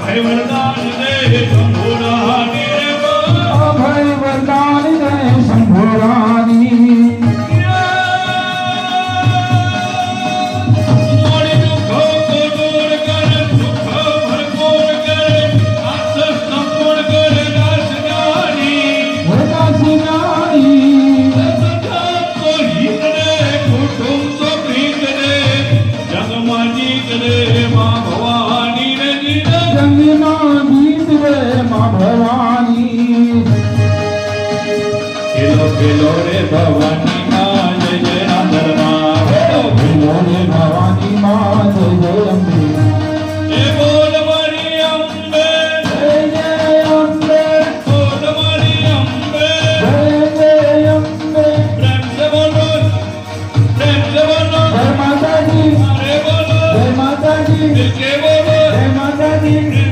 અભય વરદાન દે શંભુરાની રે અભય વરદાન દે શંભુરાની ખેલો રે ભવાની માં જય જય રામ ખેલો રે ભવાની માં જય જય અંબે એ બોલ મારી અંબે જય જય અંબે બોલ મારી અંબે જય જય અંબે પ્રેમ સે બોલો જય માતાજી અરે બોલો જય માતાજી કે બોલો જય માતાજી